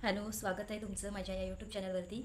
Hello, स्वागत आहे तुमचं माझ्या या यूट्यूब चॅनलवरती.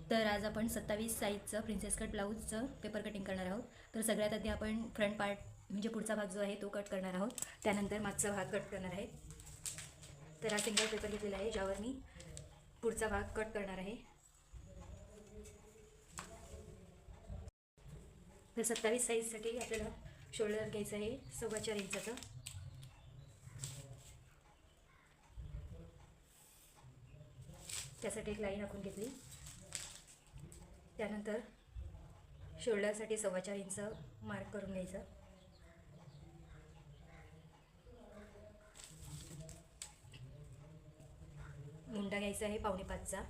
तर आज आपण 27 साईजचं प्रिन्सेस कट ब्लाऊजचं पेपर कटिंग करणार आहोत. तर सगळ्यात आधी आपण फ्रंट पार्ट म्हणजे पुढचा भाग जो आहे तो कट करणार आहोत. त्यानंतर मागचा भाग कट करणार आहे. तर हा सिंगल पेपर घेतलेला आहे ज्यावर मी पुढचा भाग कट करणार आहे. तर 27 साईजसाठी आपल्याला शोल्डर घ्यायचं आहे 4.25 इंचाचं. त्यासाठी एक लाईन आखून घेतली. त्यानंतर शोल्डरसाठी 4.25 इंच मार्क करून घ्यायचं. मुंडा घ्यायचा आहे 4.25चा.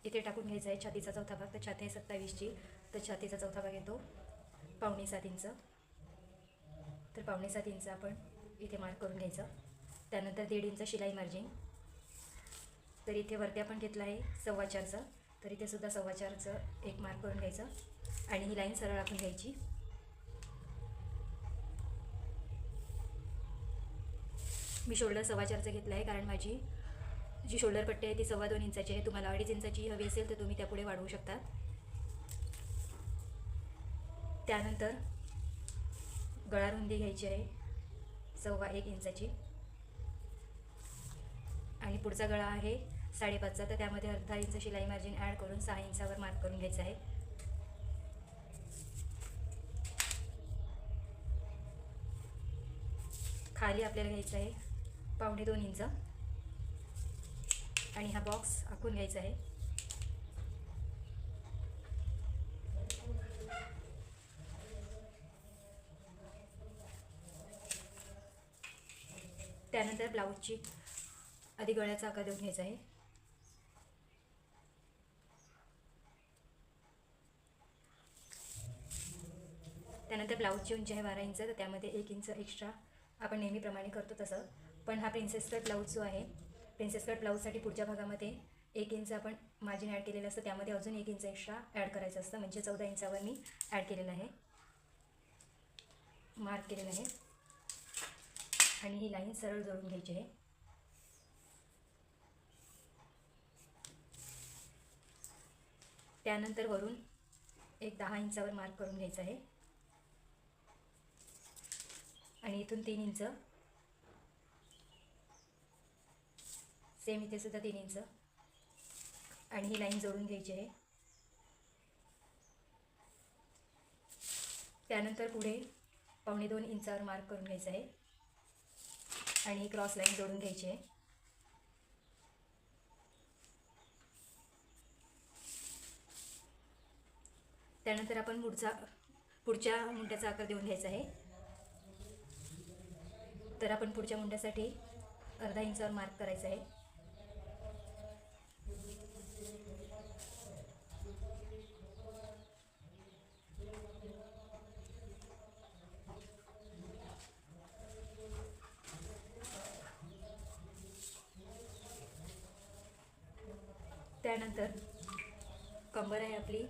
इथे टाकून घ्यायचा आहे छातीचा चौथा भाग. तर छाती आहे 27ची, तर छातीचा चौथा भाग येतो 5.25 इंच. तर 5.25 इंच आपण इथे मार्क करून घ्यायचं. त्यानंतर 1.5 इंच शिलाई मार्जिन. तर इथे वरती आपण घेतलं आहे 4.25चं, तर इथे सुद्धा 4.25चं एक मार्क करून घ्यायचं आणि ही लाईन सरळ आखून घ्यायची. मी शोल्डर 4.25चं घेतलं आहे कारण माझी जी शोल्डर पट्टी आहे ती 2.25 इंचाची आहे. तुम्हाला 2.5 इंचाची हवी असेल तर तुम्ही त्यापुढे वाढवू शकता. त्यानंतर गळा रुंदी घ्यायची आहे 1.25 इंचाची आणि पुढचा गळा आहे 5.5चा. तर त्यामध्ये अर्धा इंच शिलाई मार्जिन ॲड करून 6 इंचावर मार्क करून घ्यायचं आहे. खाली आपल्याला घ्यायचं आहे 1.25 इंच आणि हा बॉक्स आखून घ्यायचा आहे. त्यानंतर ब्लाऊजची आधी गळ्याचा आकार देऊन घ्यायचा आहे. त्यानंतर ब्लाऊजची उंची आहे 12 इंच, तर त्यामध्ये 1 इंच एक्स्ट्रा आपण नेहमीप्रमाणे करतो तसं. पण हा प्रिन्सेस कट ब्लाऊज जो आहे, प्रिन्सेस कट ब्लाऊजसाठी पुढच्या भागामध्ये 1 इंच आपण मार्जिन ॲड केलेलं असतं, त्यामध्ये अजून 1 इंच एक्स्ट्रा ॲड करायचं असतं. म्हणजे 14 इंचावर मी ॲड केलेलं आहे, मार्क केलेलं आहे. आणि ही लाईन सरळ जोडून घ्यायची आहे. त्यानंतर वरून एक 10 इंचावर मार्क करून घ्यायचं आहे आणि इथून 3 इंच, सेम इथे सुद्धा 3 इंच आणि ही लाईन जोडून घ्यायची आहे. त्यानंतर पुढे 1.25 इंचावर मार्क करून घ्यायचं आहे आणि क्रॉस लाईन जोडून घ्यायची आहे. त्यानंतर आपण पुढच्या मुंड्याचा आकार देऊन घ्यायचा आहे. तर आपण पुढच्या मुंड्यासाठी अर्धा इंचावर मार्क करायचं आहे. त्यानंतर कंबर आहे आपली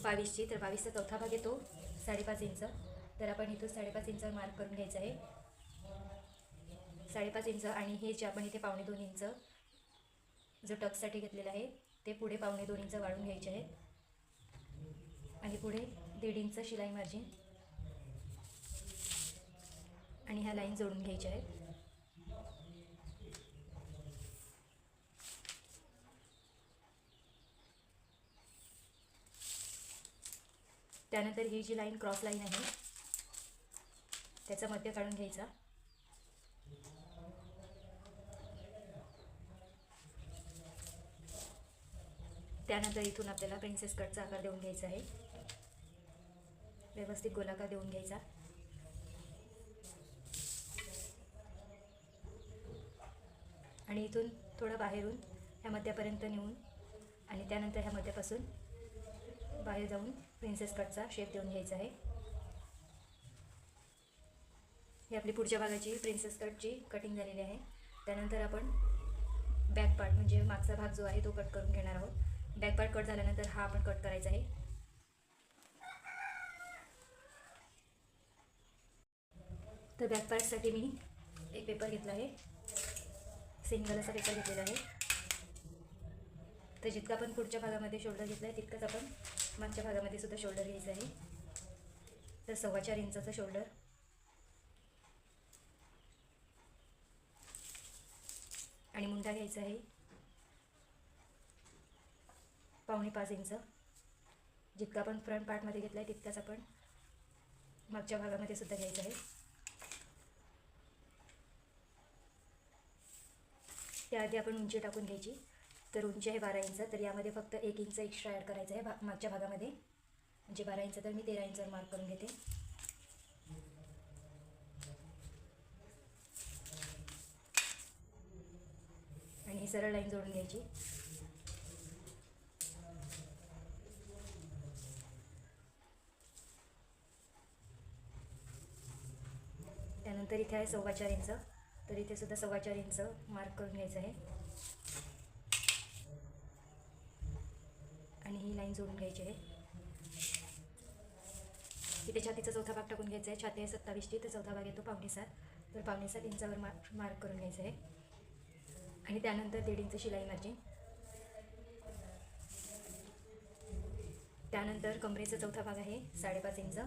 22ची, तर 22चा चौथा भाग येतो 5.5 इंच. तर आपण इथून 5.5 इंचावर मार्क करून घ्यायचं आहे. 5.5 इंच आणि हे जे आपण इथे 1.25 इंच जो टक्ससाठी घेतलेला आहे ते पुढे 1.25 इंच वाढवून घ्यायचे आहे आणि पुढे 1.5 इंच शिलाई मार्जिन आणि ह्या लाईन जोडून घ्यायच्या आहेत. त्यानंतर ही जी लाईन क्रॉस लाईन आहे त्याचा मध्य काढून घ्यायचा. त्यानंतर इथून आपल्याला प्रिन्सेस कटचा आकार देऊन घ्यायचा आहे. व्यवस्थित गोलाकार देऊन घ्यायचा आणि इथून थोडं बाहेरून ह्या मध्यापर्यंत नेऊन आणि त्यानंतर ह्या मध्यापासून बाहेर जाऊन प्रिन्सेस कटचा शेप देऊन घ्यायचा आहे. ही आपली पुढच्या भागाची प्रिन्सेस कटची कटिंग झालेली आहे. त्यानंतर आपण बॅक पार्ट म्हणजे मागचा भाग जो आहे तो कट करून घेणार आहोत. बॅक पार्ट कट झाल्यानंतर हा आपण कट करायचा आहे. तर बॅक पार्टसाठी मी एक पेपर घेतला आहे, सिंगल असा पेपर घेतलेला आहे. तर जितका आपण पुढच्या भागामध्ये शोल्डर घेतला आहे तितकंच आपण मागच्या भागामध्ये सुद्धा शोल्डर घ्यायचं आहे. तर 4.25 इंचाचं शोल्डर आणि मुंडा घ्यायचा आहे 4.25 इंच. जितका आपण फ्रंट पार्टमध्ये घेतला आहे तितकाच आपण मागच्या भागामध्ये सुद्धा घ्यायचं आहे. त्याआधी आपण उंची टाकून घ्यायची. तर उंची आहे 12 इंच, तर यामध्ये फक्त 1 इंच एक्स्ट्रा ॲड करायचं आहे मागच्या भागामध्ये, म्हणजे 12 इंच तर मी 13 इंचवर मार्क करून घेते. आणि ही सरळ लाईन जोडून घ्यायची. त्यानंतर इथे आहे 4.25 इंच, तर इथे सुद्धा 4.25 इंच मार्क करून घ्यायचं आहे आणि ही लाईन जोडून घ्यायची आहे. इथे छातीचा चौथा भाग टाकून घ्यायचा आहे. छाती आहे 27ची, तर चौथा भाग येतो 5.25, तर 5.25 इंचावर मार्क करून घ्यायचं आहे. आणि त्यानंतर 1.5 इंच शिलाई मार्जिन. त्यानंतर कमरेचा चौथा भाग आहे 5.5 इंच,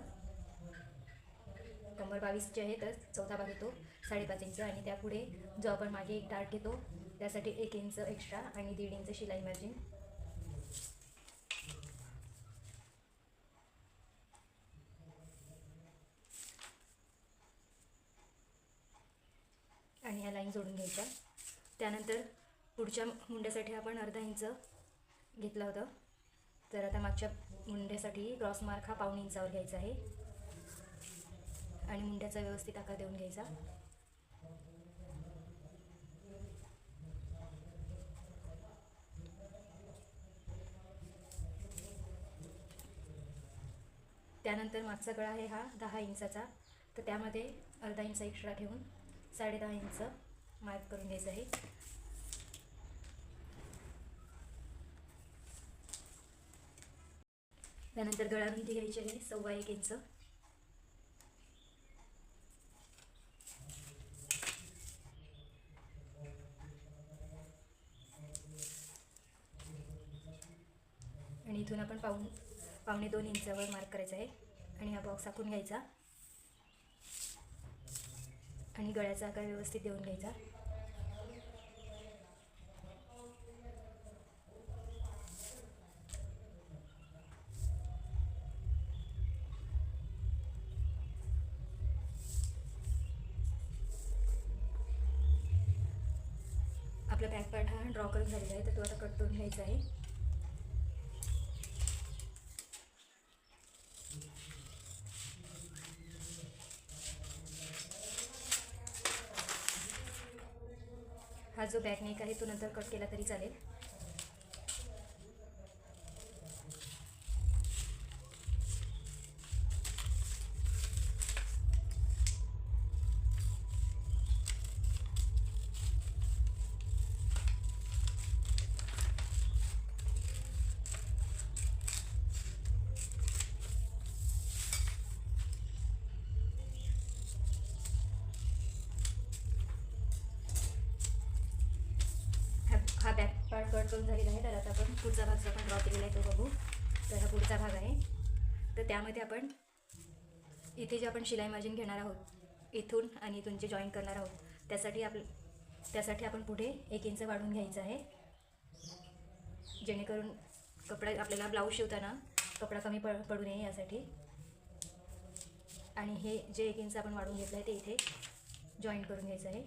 कमर 22ची आहे तर चौथा भाग येतो 5.5 इंच. आणि त्यापुढे जो आपण मागे एक डार्ट घेतो त्यासाठी 1 इंच एक्स्ट्रा आणि 1.5 इंच शिलाई मार्जिन. आणि ह्या लाईन जोडून घ्यायच्या. त्यानंतर पुढच्या मुंड्यासाठी आपण अर्धा इंच घेतला होता, तर आता मागच्या मुंड्यासाठी क्रॉस मार्क हा 1.25 इंचावर घ्यायचा आहे आणि मुंड्याचा व्यवस्थित आकार देऊन घ्यायचा. त्यानंतर मागचा गळा आहे हा 10 इंचाचा, तर त्यामध्ये अर्धा इंच एक्स्ट्रा ठेवून 10.5 इंच मार्क करून घ्यायचं आहे. त्यानंतर गळा रुंदी घ्यायची आहे 1.25 इंच. आणि इथून आपण 1.25 इंचावर मार्क करायचा आहे आणि हा बॉक्स आखून घ्यायचा आणि गळ्याचा आकार व्यवस्थित देऊन घ्यायचा. आपला बॅक पार्ट हा ड्रॉ करून झालेला आहे, तर तो आता कट करून घ्यायचा आहे. हा जो बॅक नेक आहे तो नंतर कट केला तरी चालेल. हा बॅक पार्ट कट करून झालेला आहे, तर आता आपण पुढचा भाग जो आपण ड्रॉ केलेला आहे तो बघू. तर हा पुढचा भाग आहे, तर त्यामध्ये आपण इथे जे आपण शिलाई मार्जिन घेणार आहोत इथून आणि इथून जे जॉईन करणार आहोत त्यासाठी आपण पुढे 1 इंच वाढवून घ्यायचं आहे, जेणेकरून कपडा आपल्याला ब्लाऊज शिवताना कपडा कमी पडू नये यासाठी. आणि हे जे 1 इंच आपण वाढवून घेतलं आहे ते इथे जॉईन करून घ्यायचं आहे.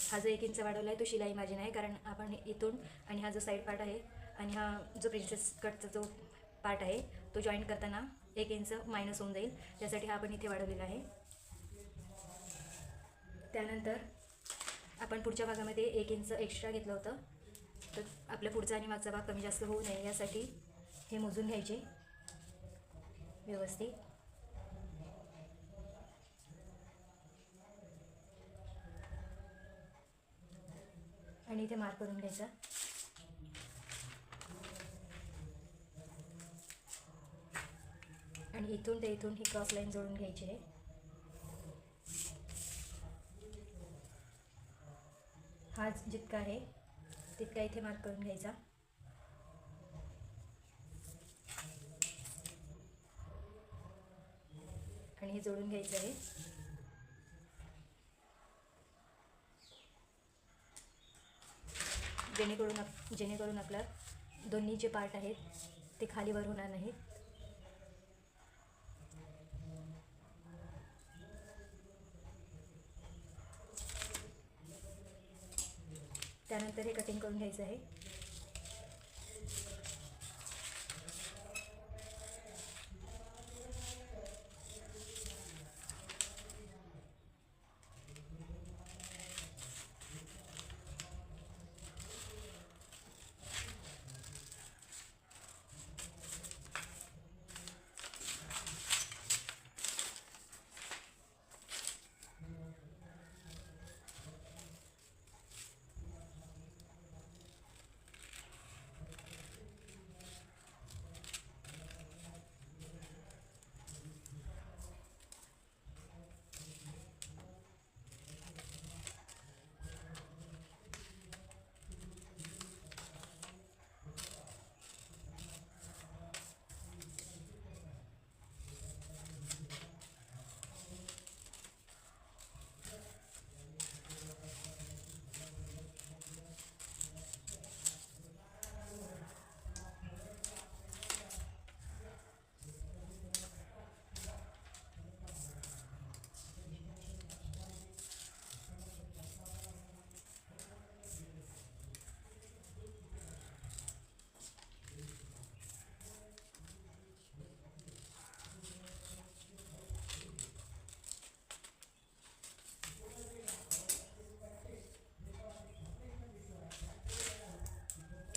हा जो 1 इंच वाढवला आहे तो शिलाई मार्जिन आहे, कारण आपण इथून आणि हा जो साईड पार्ट आहे आणि हा जो प्रिन्सेस कटचा जो पार्ट आहे तो जॉईन करताना 1 इंच मायनस होऊन जाईल, त्यासाठी हा आपण इथे वाढवलेला आहे. त्यानंतर आपण पुढच्या भागामध्ये 1 इंच एक्स्ट्रा घेतलं होतं, तर आपल्या पुढचा आणि मागचा भाग कमी जास्त होऊ नये यासाठी हे मोजून घ्यायचे व्यवस्थित. आणि इथे मार्क करून घ्यायचा. आणि इथून ते इथून ही क्रॉस लाईन जोडून घ्यायची आहे. हा जितका आहे तितका इथे मार्क करून घ्यायचा. आणि हे जोडून घ्यायचं आहे. जेणेकरून आपला दोन्ही जे पार्ट आहेत ते खालीवर होणार नाहीत. त्यानंतर हे कटिंग करून घ्यायचं आहे.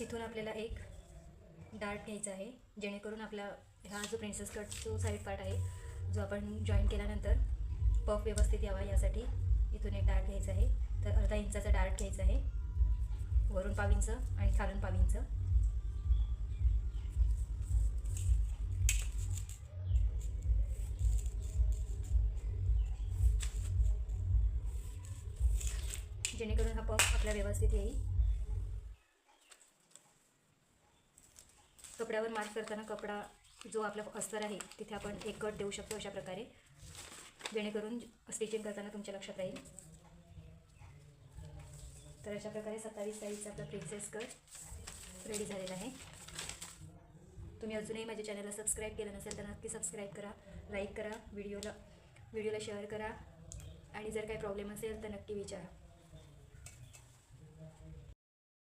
तिथून आपल्याला एक डार्ट घ्यायचा आहे, जेणेकरून आपला हा जो प्रिन्सेस कट जो साईड पार्ट आहे जो आपण जॉईन केल्यानंतर पफ व्यवस्थित यावा यासाठी इथून एक डार्ट घ्यायचा आहे. तर अर्धा इंचाचा डार्ट घ्यायचा आहे, वरून 1.5 इंच आणि खालून 1.5 इंच. जेणेकरून हा पफ आपला व्यवस्थित येईल. कपड्यावर मार्क करताना कपडा जो आपला अस्तर आहे तिथे आपण एक कट देऊ शकतो अशा प्रकारे, जेणेकरून स्टिचिंग करताना तुमच्या लक्षात राहील. तर अशा प्रकारे 27 साईजचा आपला प्रिन्सेस कट रेडी झालेला आहे. तुम्ही अजूनही माझ्या चॅनलला सबस्क्राईब केलं नसेल तर नक्की सबस्क्राईब करा, लाईक करा, व्हिडिओला शेअर करा आणि जर काही प्रॉब्लेम असेल तर नक्की विचारा.